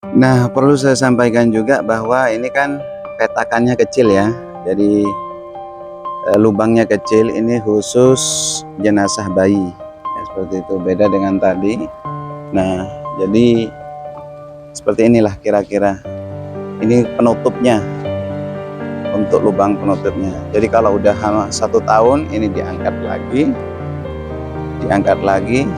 Nah, perlu saya sampaikan juga bahwa ini kan petakannya kecil ya. Jadi lubangnya kecil, ini khusus jenazah bayi. Ya, seperti itu, beda dengan tadi. Nah, jadi seperti inilah kira-kira. Ini penutupnya, untuk lubang penutupnya. Jadi kalau udah 1 tahun ini diangkat lagi,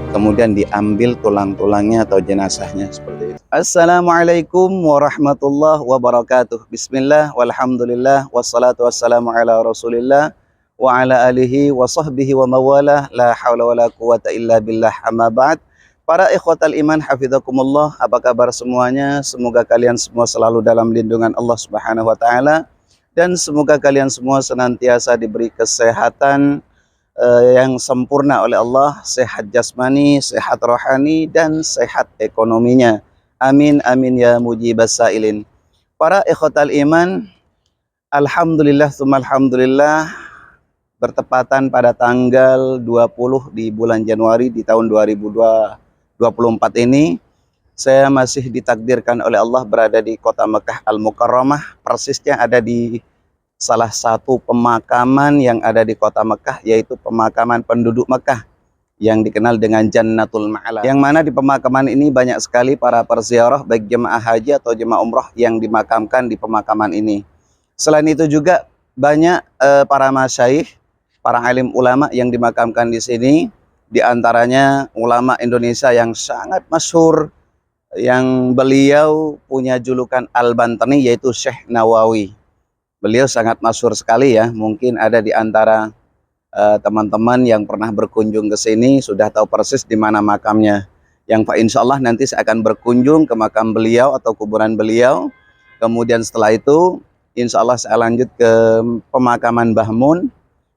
kemudian diambil tulang-tulangnya atau jenazahnya seperti itu. Assalamualaikum warahmatullahi wabarakatuh. Bismillah, walhamdulillah, wassalatu wassalamu ala rasulillah wa ala alihi wa sahbihi wa mawalah, la hawla wa la quwata illa billah, amma ba'd. Para ikhwatal iman hafizakumullah, apa kabar semuanya? Semoga kalian semua selalu dalam lindungan Allah Subhanahu wa taala, dan semoga kalian semua senantiasa diberi kesehatan yang sempurna oleh Allah, sehat jasmani, sehat rohani, dan sehat ekonominya. Amin amin ya mujibas sailin. Para ikhwatal iman, alhamdulillah tsumma alhamdulillah, bertepatan pada tanggal 20 di bulan Januari di tahun 2024 ini, saya masih ditakdirkan oleh Allah berada di kota Mekah Al-Mukarramah, persisnya ada di salah satu pemakaman yang ada di kota Mekah, yaitu pemakaman penduduk Mekah yang dikenal dengan Jannatul Ma'la, yang mana di pemakaman ini banyak sekali para perziarah baik jemaah haji atau jemaah umrah yang dimakamkan di pemakaman ini. Selain itu juga banyak para masyayikh, para alim ulama yang dimakamkan di sini, di antaranya ulama Indonesia yang sangat masyhur, yang beliau punya julukan Al-Bantani, yaitu Syekh Nawawi. Beliau sangat masyhur sekali ya, mungkin ada di antara teman-teman yang pernah berkunjung ke sini sudah tahu persis di mana makamnya. Yang Pak insya Allah nanti saya akan berkunjung ke makam beliau atau kuburan beliau. Kemudian setelah itu insya Allah saya lanjut ke pemakaman Mbah Mun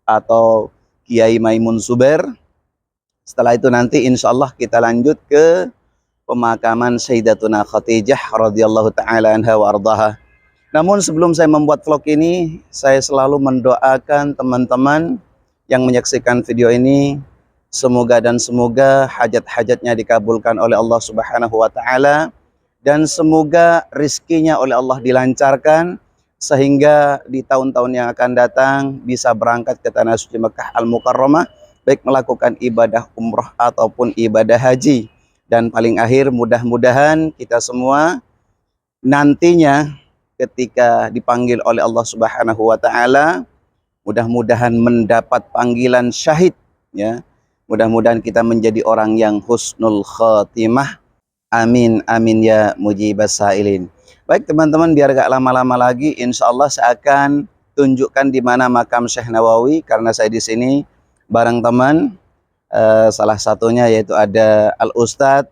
atau Kiai Maimun Zubair. Setelah itu nanti insya Allah kita lanjut ke pemakaman Sayyidatuna Khadijah radhiyallahu taala anha wa ardaha. Namun sebelum saya membuat vlog ini, saya selalu mendoakan teman-teman yang menyaksikan video ini, semoga hajat-hajatnya dikabulkan oleh Allah Subhanahu wa taala, dan semoga rizkinya oleh Allah dilancarkan sehingga di tahun-tahun yang akan datang bisa berangkat ke tanah suci Mekah Al-Mukarramah, baik melakukan ibadah umrah ataupun ibadah haji. Dan paling akhir, mudah-mudahan kita semua nantinya ketika dipanggil oleh Allah Subhanahu wa taala, mudah-mudahan mendapat panggilan syahid ya. Mudah-mudahan kita menjadi orang yang husnul khatimah. Amin amin ya mujibas sailin. Baik teman-teman, biar gak lama-lama lagi, insya Allah saya akan tunjukkan di mana makam Syekh Nawawi, karena saya di sini bareng teman, salah satunya yaitu ada Al Ustadz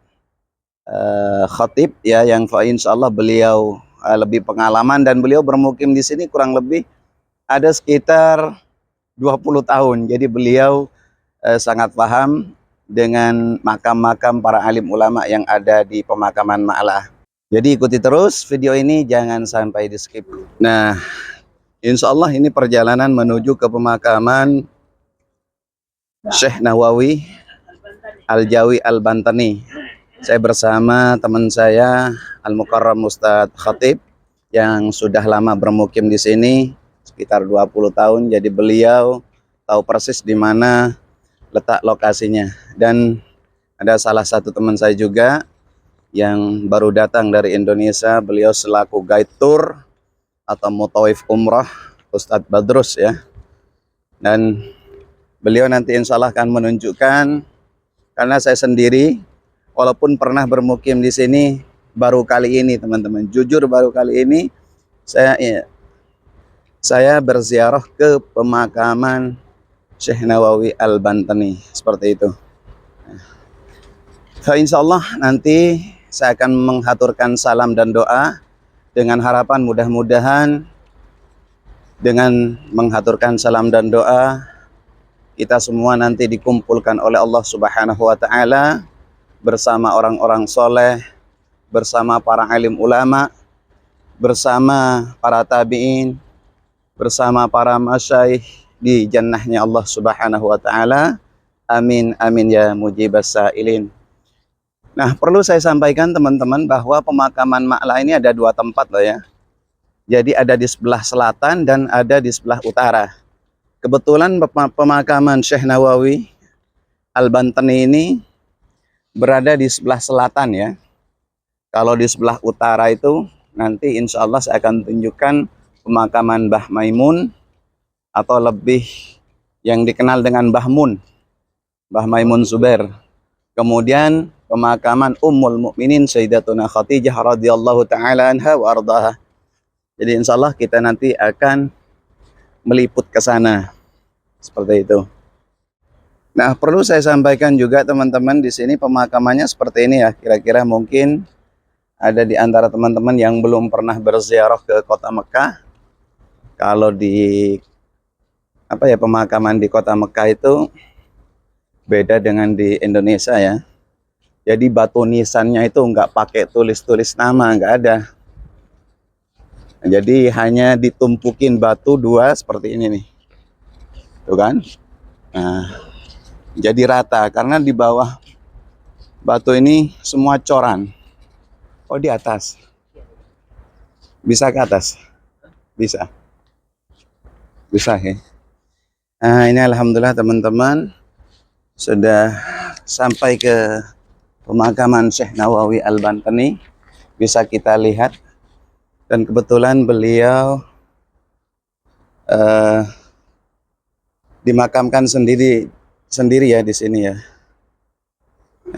Khatib ya, yang insya Allah beliau lebih pengalaman, dan beliau bermukim di sini kurang lebih ada sekitar 20 tahun. Jadi beliau sangat paham dengan makam-makam para alim ulama yang ada di pemakaman Ma'lah. Jadi ikuti terus video ini, jangan sampai di skip. Nah, insya Allah ini perjalanan menuju ke pemakaman Syekh Nawawi Al-Jawi Al-Bantani. Saya bersama teman saya Al-Mukarram Ustadz Khatib yang sudah lama bermukim di sini, sekitar 20 tahun. Jadi beliau tahu persis di mana letak lokasinya. Dan ada salah satu teman saya juga yang baru datang dari Indonesia, beliau selaku guide tour atau mutawif umrah, Ustadz Badrus ya. Dan beliau nanti insya Allah akan menunjukkan, karena saya sendiri walaupun pernah bermukim di sini, baru kali ini teman-teman, jujur baru kali ini saya berziarah ke pemakaman Syekh Nawawi Al-Bantani, seperti itu. Insya Allah nanti saya akan menghaturkan salam dan doa, dengan harapan mudah-mudahan dengan menghaturkan salam dan doa kita semua nanti dikumpulkan oleh Allah Subhanahu wa taala bersama orang-orang soleh, bersama para alim ulama, bersama para tabi'in, bersama para masyayikh di jannahnya Allah Subhanahu wa taala. Amin amin ya mujibas sailin. Nah, perlu saya sampaikan teman-teman bahwa pemakaman Ma'la ini ada dua tempat loh ya. Jadi ada di sebelah selatan dan ada di sebelah utara. Kebetulan pemakaman Syekh Nawawi Al-Bantani ini berada di sebelah selatan ya. Kalau di sebelah utara itu nanti insya Allah saya akan tunjukkan pemakaman Mbah Maimun atau lebih yang dikenal dengan Mbah Mun, Mbah Maimun Zubair. Kemudian pemakaman Ummul Mukminin Sayyidatuna Khadijah radhiyallahu taala anha wa ardaha. Jadi insya Allah kita nanti akan meliput ke sana seperti itu. Nah, perlu saya sampaikan juga teman-teman, di sini pemakamannya seperti ini ya. Kira-kira mungkin ada di antara teman-teman yang belum pernah berziarah ke kota Mekah. Kalau di pemakaman di kota Mekah itu beda dengan di Indonesia ya. Jadi batu nisannya itu nggak pakai tulis-tulis nama, nggak ada. Jadi hanya ditumpukin batu dua seperti ini nih, tuh kan? Nah, jadi rata karena di bawah batu ini semua coran. Oh, di atas, bisa ke atas, bisa ya. Nah, ini alhamdulillah teman-teman sudah sampai ke pemakaman Syekh Nawawi Al-Bantani, bisa kita lihat. Dan kebetulan beliau dimakamkan sendiri ya di sini ya.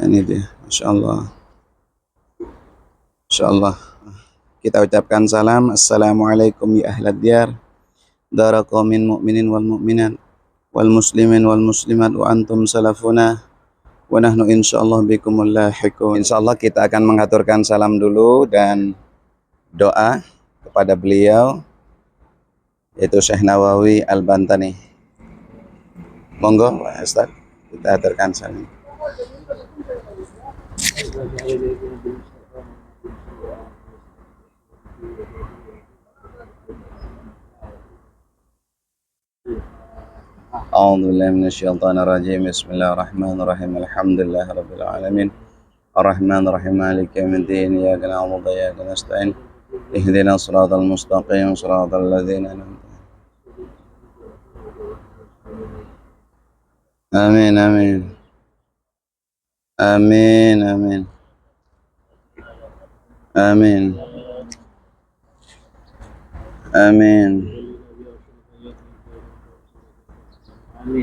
Ini dia, Masya Allah. Masya Allah. Kita ucapkan salam. Assalamualaikum ya ahlad diyar, dara qaumin mu'minin wal mu'minat wal muslimin wal muslimat wa antum salafuna wa nahnu insyaallah bikumul lahiqun. Insyaallah kita akan mengaturkan salam dulu dan doa kepada beliau, yaitu Syekh Nawawi Al-Bantani. Monggo Pak Ustaz, kita aturkan salam. A'udzubillahi minasyaitonirrajim. Bismillahirrahmanirrahim. Alhamdulillahirabbil alamin. Arrahmanirrahim. Maliki yaumiddin. Iyyaka na'budu wa iyyaka nasta'in. Ihdinas shiratal mustaqim, shiratal ladzina an'amta. Amin amin. Amin amin. Amin. Amin.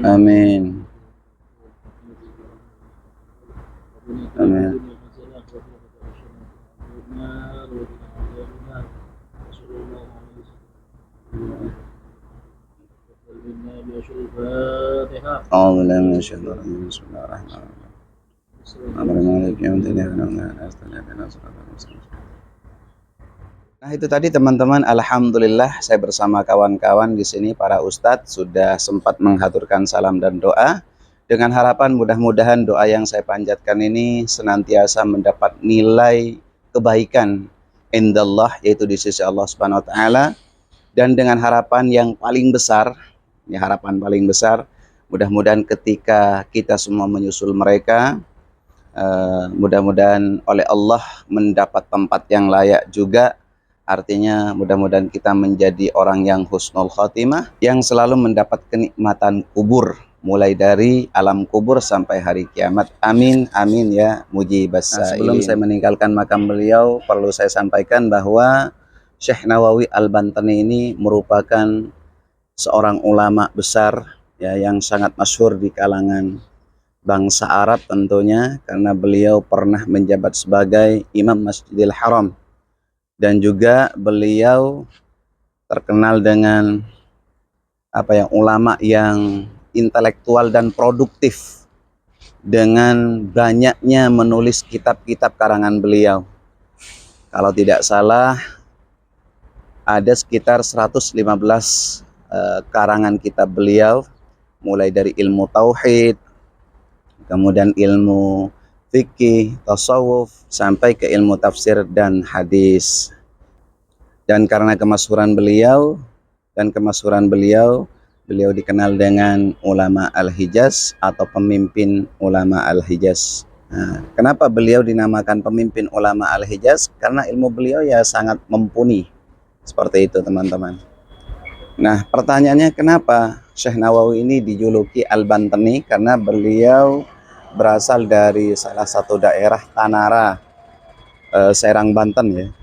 Amin. Amin. Nah, itu tadi teman-teman, alhamdulillah saya bersama kawan-kawan di sini para ustadz sudah sempat menghaturkan salam dan doa dengan harapan mudah-mudahan doa yang saya panjatkan ini senantiasa mendapat nilai kebaikan indallah, yaitu di sisi Allah Subhanahu wa taala, dan dengan harapan yang paling besar, ini harapan paling besar, mudah-mudahan ketika kita semua menyusul mereka, mudah-mudahan oleh Allah mendapat tempat yang layak juga. Artinya mudah-mudahan kita menjadi orang yang husnul khotimah, yang selalu mendapat kenikmatan kubur, mulai dari alam kubur sampai hari kiamat. Amin amin ya mujibas sa'ilin. Sebelum saya meninggalkan makam beliau, perlu saya sampaikan bahwa Syekh Nawawi Al-Bantani ini merupakan seorang ulama besar ya, yang sangat masyhur di kalangan bangsa Arab tentunya, karena beliau pernah menjabat sebagai Imam Masjidil Haram, dan juga beliau terkenal dengan ulama yang intelektual dan produktif dengan banyaknya menulis kitab-kitab karangan beliau. Kalau tidak salah ada sekitar 115 karangan kitab beliau, mulai dari ilmu tauhid, kemudian ilmu fikih, tasawuf, sampai ke ilmu tafsir dan hadis. Dan karena kemasyhuran beliau, beliau dikenal dengan ulama Al-Hijaz atau pemimpin ulama Al-Hijaz. Nah, kenapa beliau dinamakan pemimpin ulama Al-Hijaz? Karena ilmu beliau ya sangat mumpuni. Seperti itu teman-teman. Nah, pertanyaannya kenapa Syekh Nawawi ini dijuluki Al-Bantani? Karena beliau berasal dari salah satu daerah Tanara, Serang, Banten ya.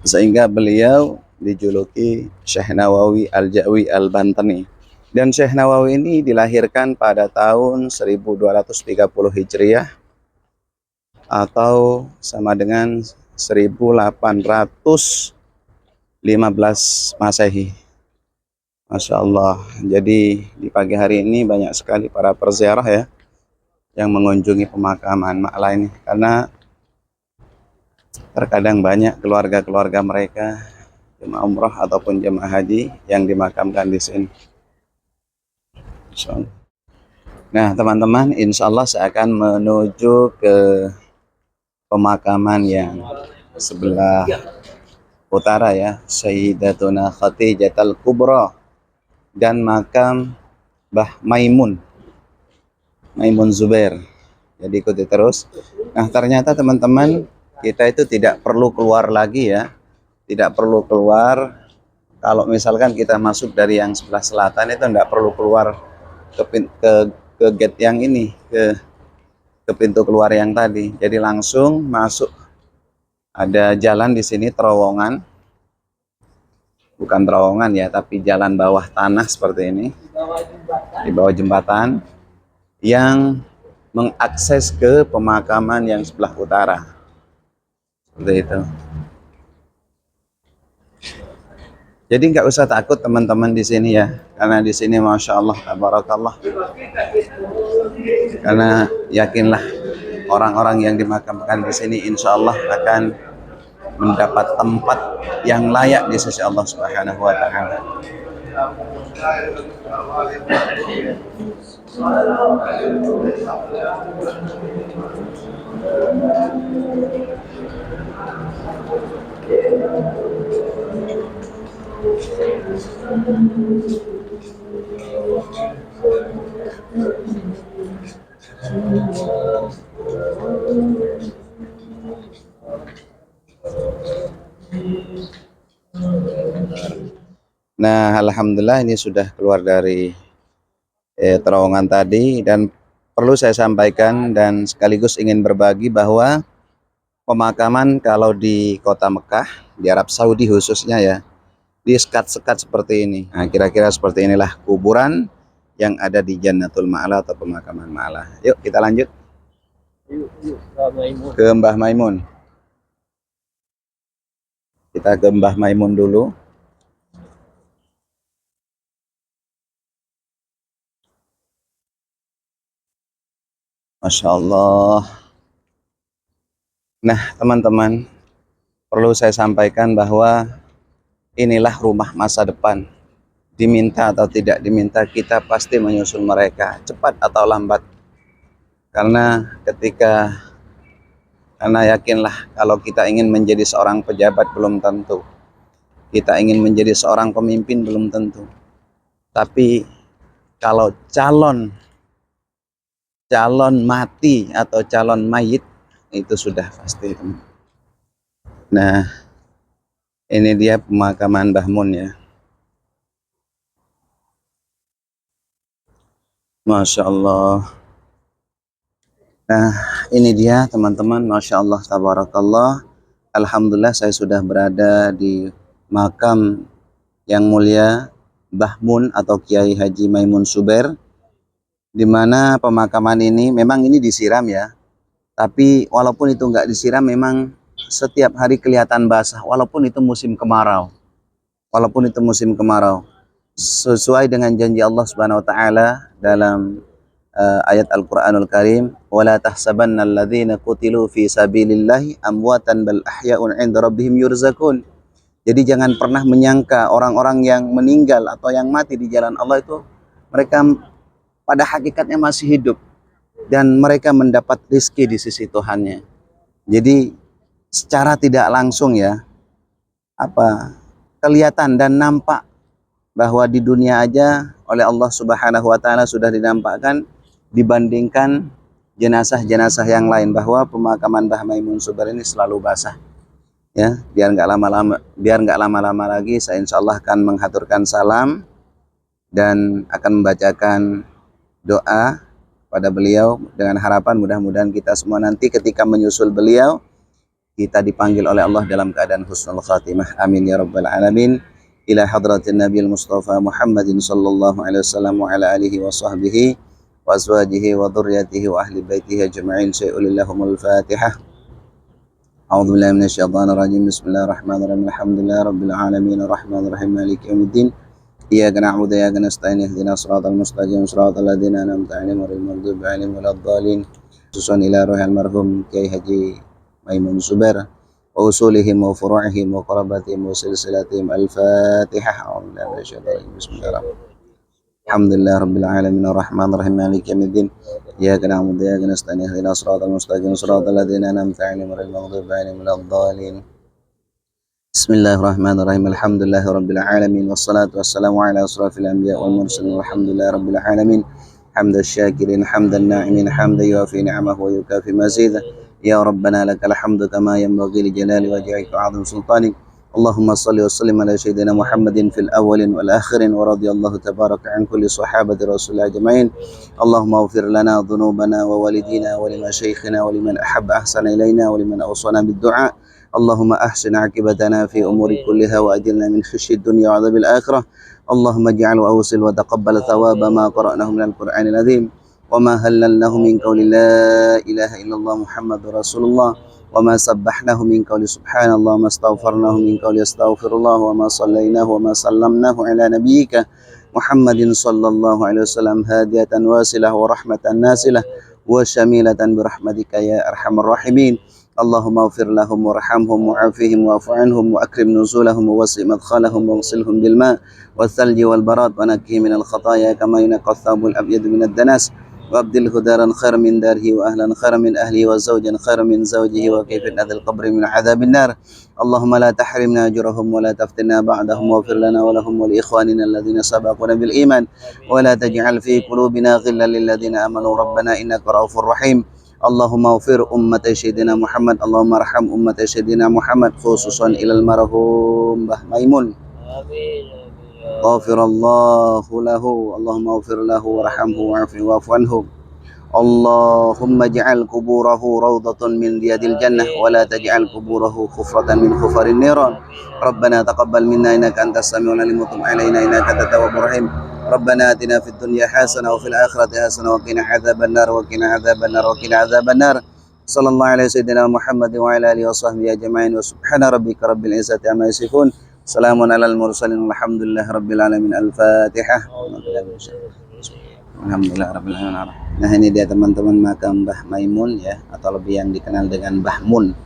Sehingga beliau dijuluki Syekh Nawawi Al-Ja'wi Al-Bantani. Dan Syekh Nawawi ini dilahirkan pada tahun 1230 Hijriah atau sama dengan 1815 Masehi. Masya Allah. Jadi di pagi hari ini banyak sekali para perziarah ya yang mengunjungi pemakaman Ma'la ini, karena terkadang banyak keluarga-keluarga mereka jemaah umrah ataupun jemaah haji yang dimakamkan di sini. Insya Allah. Nah teman-teman, insya Allah saya akan menuju ke pemakaman yang sebelah utara ya, Sayyidatuna Khadijatul Kubra, dan makam Mbah Maimun Zubair. Jadi ikuti terus. Nah ternyata teman-teman, kita itu tidak perlu keluar lagi ya, tidak perlu keluar. Kalau misalkan kita masuk dari yang sebelah selatan itu tidak perlu keluar ke gate yang ini, ke pintu keluar yang tadi. Jadi langsung masuk, ada jalan di sini, terowongan, bukan terowongan ya, tapi jalan bawah tanah seperti ini, di bawah jembatan yang mengakses ke pemakaman yang sebelah utara. Seperti itu. Jadi nggak usah takut teman-teman di sini ya, karena di sini masya Allah, tabarakallah. Karena yakinlah orang-orang yang dimakamkan di sini insya Allah akan mendapat tempat yang layak di sisi Allah Subhanahu wa Ta'ala. Nah, alhamdulillah ini sudah keluar dari terowongan tadi, dan perlu saya sampaikan dan sekaligus ingin berbagi bahwa pemakaman kalau di kota Mekah, di Arab Saudi khususnya ya, di sekat-sekat seperti ini. Nah, kira-kira seperti inilah kuburan yang ada di Jannatul Ma'la atau pemakaman Ma'la. Yuk kita lanjut ke Mbah Maimun. Kita ke Mbah Maimun dulu. Masya Allah. Nah teman-teman, perlu saya sampaikan bahwa inilah rumah masa depan. Diminta atau tidak diminta, kita pasti menyusul mereka, cepat atau lambat. Karena yakinlah, kalau kita ingin menjadi seorang pejabat belum tentu, kita ingin menjadi seorang pemimpin belum tentu, tapi kalau calon mati atau calon mayit itu sudah pasti. Nah ini dia pemakaman Mbah Mun ya. Masya Allah. Nah ini dia teman-teman, Masya Allah, tabarakallah. Alhamdulillah saya sudah berada di makam yang mulia Mbah Mun atau Kiai Haji Maimun Zubair, di mana pemakaman ini memang ini disiram ya, tapi walaupun itu nggak disiram, memang setiap hari kelihatan basah walaupun itu musim kemarau. Sesuai dengan janji Allah Subhanahu wa taala dalam ayat Al-Qur'anul Karim, wala tahsabanna alladzina qutilu fi sabilillahi amwatan bal ahya'un 'inda rabbihim yurzakun. Jadi jangan pernah menyangka orang-orang yang meninggal atau yang mati di jalan Allah itu mereka pada hakikatnya masih hidup dan mereka mendapat rezeki di sisi Tuhannya. Jadi secara tidak langsung ya, kelihatan dan nampak bahwa di dunia aja oleh Allah Subhanahu wa taala sudah dinampakkan, dibandingkan jenazah-jenazah yang lain, bahwa pemakaman Mbah Maimun Subar ini selalu basah. Ya, biar nggak lama-lama lagi, saya insya Allah akan menghaturkan salam dan akan membacakan doa pada beliau dengan harapan mudah-mudahan kita semua nanti ketika menyusul beliau kita dipanggil oleh Allah dalam keadaan husnul khatimah. Amin ya rabbal alamin. Ila hadratin Nabil Mustafa Muhammadin sallallahu alaihi wasallam wa ala alihi wa sahbihi wa azwajihi wa dhurriyyatihi wa ahli baitihi ajma'in. Syai'ulillahumul Fatihah. A'udzu billahi minasyaitonir rajim. Bismillahirrahmanirrahim. Alhamdulillahi rabbil alamin arrahmanir rahim maliki yaumiddin. Iyyaka na'budu wa iyyaka nasta'in ihdinas siratal mustaqim siratal ladzina an'amta 'alaihim ghairil maghdubi 'alaihim waladdallin. Khususan ila ruhil marhum Kiai Haji Maimun Subar wa usulihim wa furu'ihim wa qarabatihim wa silsilatihim. Al-Fatihah. A'udzu billahi minasyaitonir rajim. Bismillahirrahmanirrahim. Alhamdulillahi rabbil alamin arrahmanir rahim maliki yaumiddin. Iyyaka na'budu wa iyyaka nasta'in ihdinas siratal mustaqim siratal ladzina an'amta 'alaihim ghairil maghdubi 'alaihim waladdallin. Bismillahirrahmanirrahim. Alhamdulillahi rabbil alamin wassalatu wassalamu ala asrafil anbiya wal mursalin walhamdulillahi rabbil alamin. Hamdan syakirin hamdan na'imin hamdan yuafi ni'amahu wa yukafi mazidah. Ya Rabbana lakal hamdu kama yanbaghi li jalali wajhika wa 'azimi sultanik. Allahumma salli wa sallim ala sayyidina Muhammadin fil awwalin wal akhirin wa radiyallahu tabaraka an kulli sahabati Rasulillah ajma'in. Allahumma ighfir lana dhunubana wa walidina wa limashayikhina wa liman ahabba ahsana ilaina wa liman awsana bid du'a. Allahumma ahsin aqibatana fi umuri kulliha wa ajilna min khisyid dunya wa 'adzabil akhirah. Allahumma ij'al wa awsil wa taqabbal thawaba ma qara'nahu minal Qur'anil azim wa ma halalnahu min qawli la ilaha illallah Muhammadur Rasulullah wa ma sabbahnahu min qawli subhanallah wa ma astaghfarnahu min qawli astaghfirullah wa ma sallainahu wa ma sallamnahu ala nabiyyika Muhammadin sallallahu alaihi wasallam hadiyatan wasilah wa rahmatan nasilah wa syamilatan birahmatika ya arhamar rahimin. Allahumma ighfir lahum warhamhum wa'afihim wa'fu anhum wa akrim nuzulahum wa wasi' madkhalahum wa ghsilhum bil ma' wal thalji wal barad wa naqqihim minal khataaya kama yunqqa ath-thawbul abyad minad danas. وابدله دارا خيرا من داره واهلا خيرا من اهله وزوجا خيرا من زوجه وكيف اذى القبر من عذاب النار. اللهم لا تحرمنا اجرهم ولا تفتنا بعدهم واغفر لنا ولهم ولاخواننا الذين سبقونا بالايمان ولا تجعل في قلوبنا غلا للذين امنوا ربنا انك رؤوف رحيم. اللهم اغفر امه سيدنا محمد. اللهم ارحم امه سيدنا محمد خصوصا الى المرحوم Mbah Maimun. Ghafirallahu lahu. Allahumma ighfir lahu warhamhu wa'afihi wa'fu anhu. Allahumma ij'al quburahu rawdatan min riyadil jannah wa la taj'al quburahu khufratan min khufarin niran. Rabbana taqabbal minna innaka antas samiul alim wa tub 'alaina innaka antat tawwabur rahim. Rabbana atina fid dunya hasanah wa fil akhirati hasanah wa qina adzabannar wa qina adzabannar wa qina adzabannar. Sallallahu alaihi sayyidina Muhammad wa ala alihi wa sahbihi ajma'in wa subhana rabbika rabbil izzati amma yasifun. Salamun alal mursalin alhamdulillahi rabbil alamin. Al-Fatihah. Alhamdulillah rabbil alamin. Nah, ini dia teman-teman makam Mbah Maimun ya, atau lebih yang dikenal dengan Mbah Mun.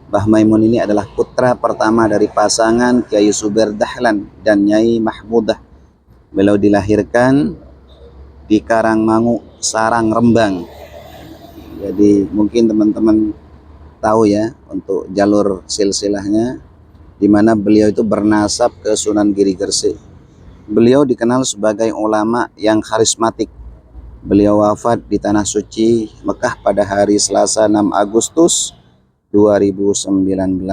Mbah Maimun ini adalah putra pertama dari pasangan Kiai Subar Dahlan dan Nyai Mahmudah. Beliau dilahirkan di Karangmangu, Sarang, Rembang. Jadi mungkin teman-teman tahu ya untuk jalur silsilahnya, di mana beliau itu bernasab ke Sunan Giri Gresik. Beliau dikenal sebagai ulama yang karismatik. Beliau wafat di Tanah Suci Mekah pada hari Selasa 6 Agustus 2019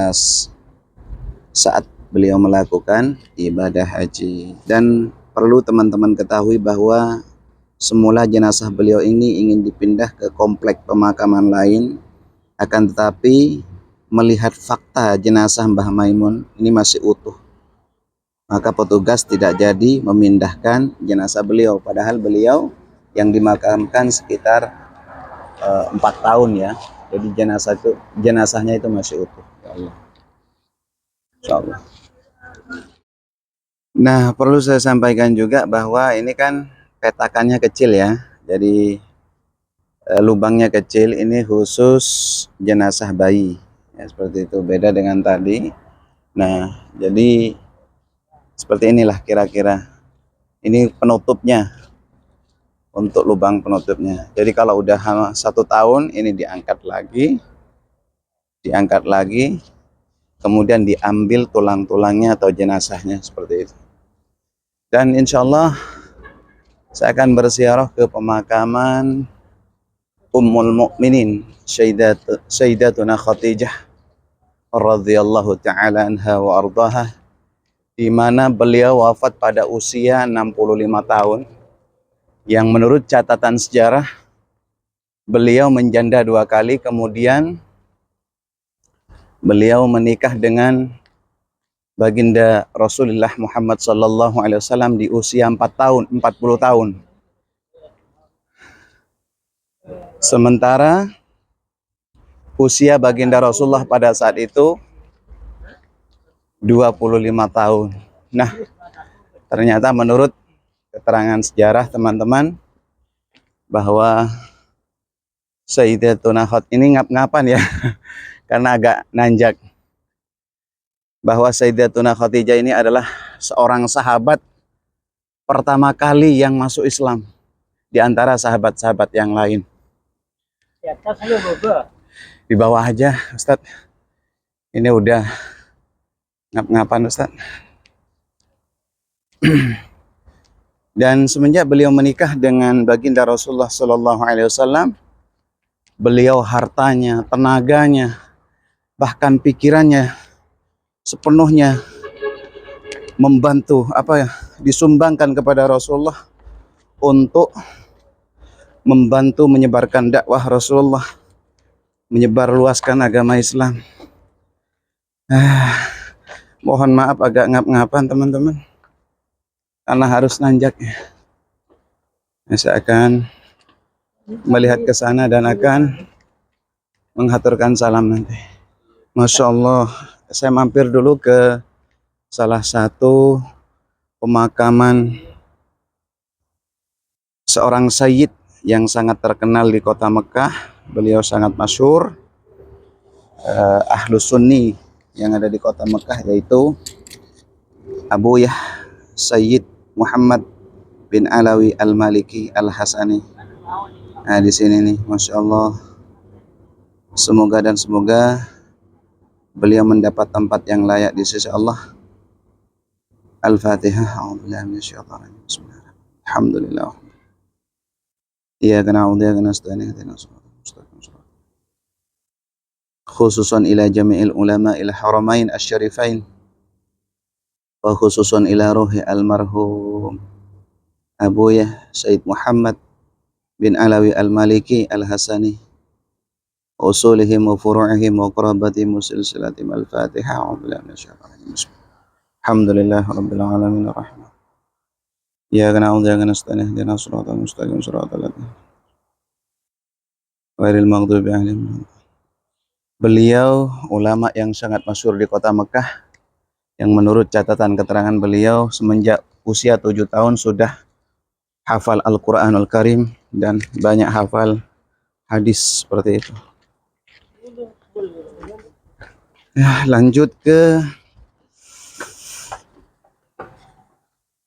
saat beliau melakukan ibadah haji. Dan perlu teman-teman ketahui bahwa semula jenazah beliau ini ingin dipindah ke komplek pemakaman lain, akan tetapi melihat fakta jenazah Mbah Maimun ini masih utuh, maka petugas tidak jadi memindahkan jenazah beliau, padahal beliau yang dimakamkan sekitar 4 tahun ya. Jadi jenazahnya itu masih utuh. Ya Allah. Insyaallah. Nah, perlu saya sampaikan juga bahwa ini kan petakannya kecil ya. Jadi lubangnya kecil, ini khusus jenazah bayi. Ya, seperti itu, beda dengan tadi. Nah, jadi seperti inilah kira-kira. Ini penutupnya, untuk lubang penutupnya. Jadi kalau udah 1 tahun, ini diangkat lagi, kemudian diambil tulang-tulangnya atau jenazahnya seperti itu. Dan insya Allah saya akan berziarah ke pemakaman Ummul Mukminin Sayyidatuna Khadijah radhiyallahu taala anha wa ardaha, di mana beliau wafat pada usia 65 tahun, yang menurut catatan sejarah beliau menjanda 2 kali, kemudian beliau menikah dengan baginda Rasulullah Muhammad sallallahu alaihi wasallam di usia 40 tahun. Sementara usia baginda Rasulullah pada saat itu 25 tahun. Nah, ternyata menurut keterangan sejarah teman-teman, bahwa Sayyidatuna Khadijah ini ngap-ngapan ya, karena agak nanjak, bahwa Sayyidatuna Khadijah ini adalah seorang sahabat pertama kali yang masuk Islam di antara sahabat-sahabat yang lain. Di bawah aja, Ustadz. Ini udah ngap-ngapan, Ustadz. Dan semenjak beliau menikah dengan baginda Rasulullah Sallallahu Alaihi Wasallam, beliau hartanya, tenaganya, bahkan pikirannya sepenuhnya membantu disumbangkan kepada Rasulullah untuk membantu menyebarkan dakwah Rasulullah, menyebarluaskan agama Islam. Mohon maaf agak ngap-ngapan teman-teman, karena harus nanjak ya. Saya akan melihat ke sana dan akan menghaturkan salam nanti. Masya Allah, saya mampir dulu ke salah satu pemakaman seorang sayyid yang sangat terkenal di kota Mekah. Beliau sangat masyhur, Ahlus Sunni yang ada di kota Mekah, yaitu Abu Yah Sayyid Muhammad bin Alawi Al-Maliki Al-Hasani. Nah, di sini nih, Masya Allah. Semoga beliau mendapat tempat yang layak di sisi Allah. Al-Fatihah. Alhamdulillah. Iyyaka na'budu wa iyyaka nasta'in ihdinas siratal mustaqim. Khususan ila jami'il ulama ila haramain asy-syarifain, wa khususan ila ruhi almarhum Abu Yah Sayyid Muhammad bin Alawi Al-Maliki Al-Hasani, usulihim wa furu'ihim wa qarabatihim wa silsilatihim. Al-Fatihah. Alhamdulillah rabbil alamin arrahman. Iyyaka na'budu wa iyyaka nasta'in ihdinas siratal mustaqim siratal ladzina ghairil maghdubi 'alaihim. Beliau ulama yang sangat masyhur di kota Mekah, yang menurut catatan keterangan beliau semenjak usia 7 tahun sudah hafal Al-Quranul Karim dan banyak hafal hadis seperti itu. Lanjut ke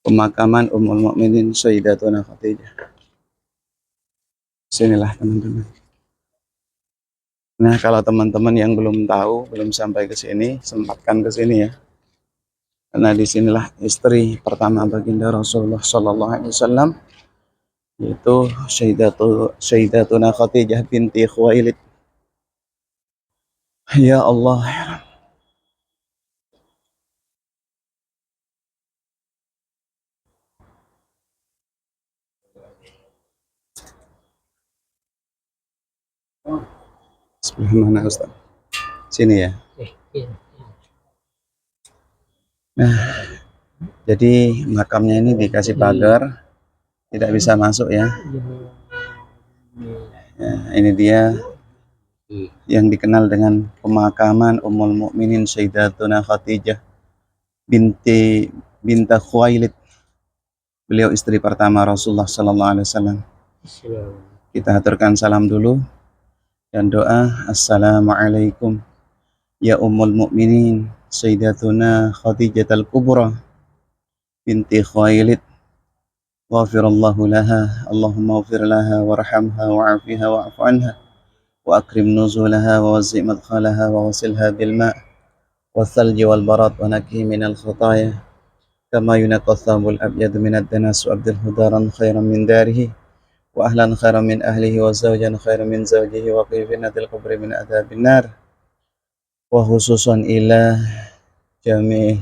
pemakaman Ummul Mukminin Sayyidatuna Khadijah. Sinilah teman-teman. Nah, kalau teman-teman yang belum tahu, belum sampai ke sini, sempatkan ke sini ya. Karena disinilah istri pertama baginda Rasulullah Sallallahu Alaihi Wasallam, yaitu Sayyidatuna Khadijah binti Khuwailid. Ya Allah, sebelah mana Ustaz? Sini ya. Nah, jadi makamnya ini dikasih pagar, tidak bisa masuk ya. Ini dia yang dikenal dengan pemakaman Ummul Mukminin Sayyidatuna Khadijah binti Khuwailid. Beliau istri pertama Rasulullah Sallallahu Alaihi Wasallam. Kita haturkan salam dulu dan doa. Assalamualaikum ya Ummul Mukminin Sayyidatuna Khadijah Al-Kubra binti Khuwailid. Ghafirallahu laha, Allahumma ghafir laha warhamha wa'afiha wa'afu anha wa akrim nuzulaha wa wasi' madkhalaha wa wasilha bil ma' والثلج والبرد ونكي من الخطايا كما ينقى الثوب الأبيض من الدنس وأبدله دارا خيرا من داره wa ahlan khairan min ahlihi wa zawjan khairan min zawjihi wa qi fitnatil qabri min adzabin nar wa khususan ila jami'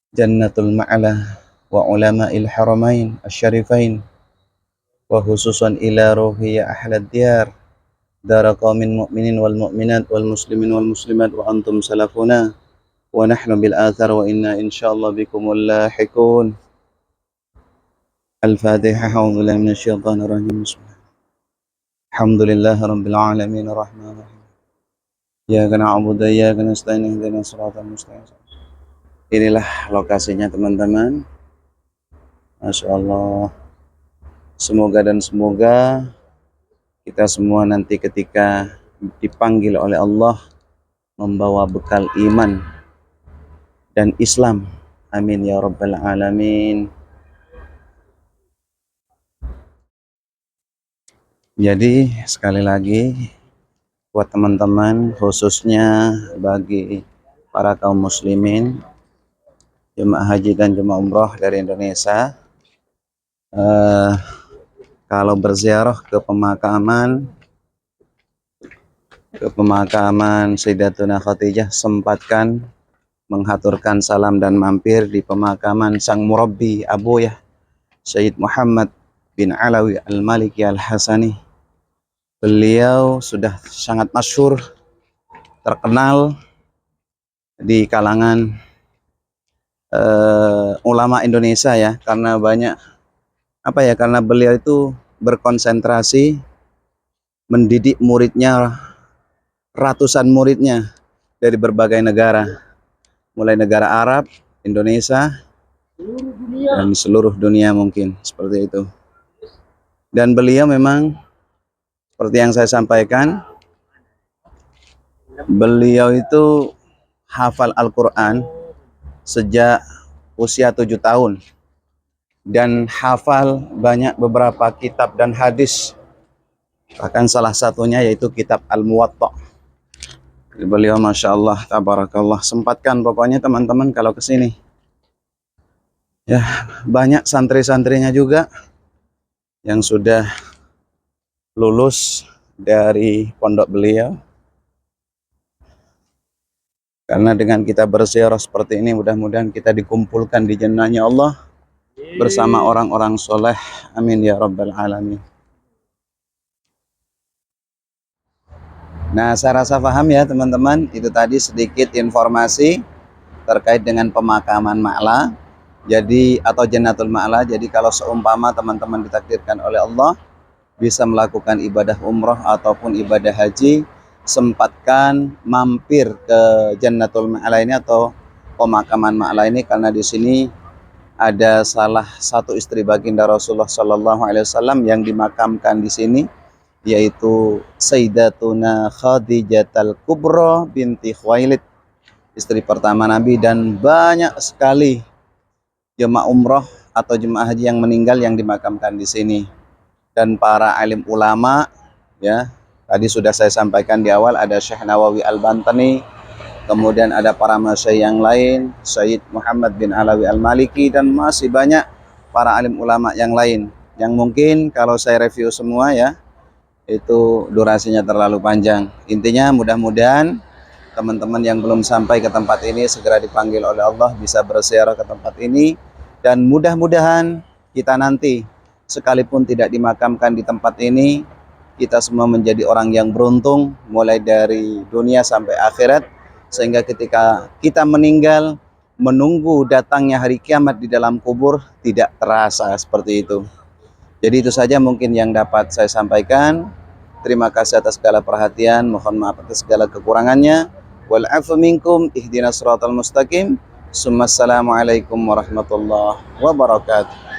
jannatul ma'la wa ulama'il haramain asyarifain wa khususan ila ruhi ya ahlad diyar dara qaumin mu'minin wal mu'minat wal muslimin wal muslimat wa antum salafuna wa nahnu bil athar wa inna insyaallah bikumul lahiqun. Al-Fatihah. A'udzu billahi minasyaitonir rajim. Alhamdulillahi rabbil alamin arrahmanir rahim. Iyyaka na'budu wa iyyaka nasta'in ihdinas siratal mustaqim. Inilah lokasinya teman-teman. Masya Allah. Semoga kita semua nanti ketika dipanggil oleh Allah membawa bekal iman dan Islam. Amin ya rabbal alamin. Jadi sekali lagi buat teman-teman, khususnya bagi para kaum muslimin, jemaah haji dan jemaah umroh dari Indonesia, kalau berziarah ke pemakaman Sayyidatuna Khadijah, sempatkan menghaturkan salam dan mampir di pemakaman sang murabbi Abuya Sayyid Muhammad bin Alawi Al-Maliki Al-Hasani. Beliau sudah sangat masyhur, terkenal di kalangan ulama Indonesia ya, karena karena beliau itu berkonsentrasi mendidik muridnya, ratusan muridnya dari berbagai negara, mulai negara Arab, Indonesia, dan seluruh dunia mungkin seperti itu. Dan beliau memang seperti yang saya sampaikan, beliau itu hafal Al-Quran sejak usia 7 tahun dan hafal banyak beberapa kitab dan hadis, bahkan salah satunya yaitu kitab Al-Muwatta. Beliau Masya Allah, tabarakallah. Sempatkan pokoknya teman-teman kalau kesini ya, banyak santri-santrinya juga yang sudah lulus dari pondok beliau. Karena dengan kita berziarah seperti ini, mudah-mudahan kita dikumpulkan di jannahnya Allah bersama orang-orang soleh. Amin ya rabbal alamin. Nah, saya rasa paham ya teman-teman. Itu tadi sedikit informasi terkait dengan pemakaman Ma'la, jadi atau Jannatul Ma'la. Jadi kalau seumpama teman-teman ditakdirkan oleh Allah bisa melakukan ibadah umroh ataupun ibadah haji, sempatkan mampir ke Jannatul Ma'la ini atau pemakaman Ma'la ini, karena di sini ada salah satu istri baginda Rasulullah Shallallahu Alaihi Wasallam yang dimakamkan di sini, yaitu Sayyidatuna Khadijatul Kubra binti Khuwailid, istri pertama Nabi. Dan banyak sekali jemaah umroh atau jemaah haji yang meninggal yang dimakamkan di sini. Dan para alim ulama ya, tadi sudah saya sampaikan di awal, ada Syekh Nawawi Al-Bantani, kemudian ada para masyayikh yang lain, Sayyid Muhammad bin Alawi Al-Maliki, dan masih banyak para alim ulama yang lain yang mungkin kalau saya review semua ya, itu durasinya terlalu panjang. Intinya mudah-mudahan teman-teman yang belum sampai ke tempat ini segera dipanggil oleh Allah bisa berziarah ke tempat ini, dan mudah-mudahan kita nanti sekalipun tidak dimakamkan di tempat ini, kita semua menjadi orang yang beruntung mulai dari dunia sampai akhirat, sehingga ketika kita meninggal menunggu datangnya hari kiamat di dalam kubur tidak terasa seperti itu. Jadi itu saja mungkin yang dapat saya sampaikan. Terima kasih atas segala perhatian, mohon maaf atas segala kekurangannya. Wal afu minkum, ihdinas siratal mustaqim. Assalamualaikum warahmatullahi wabarakatuh.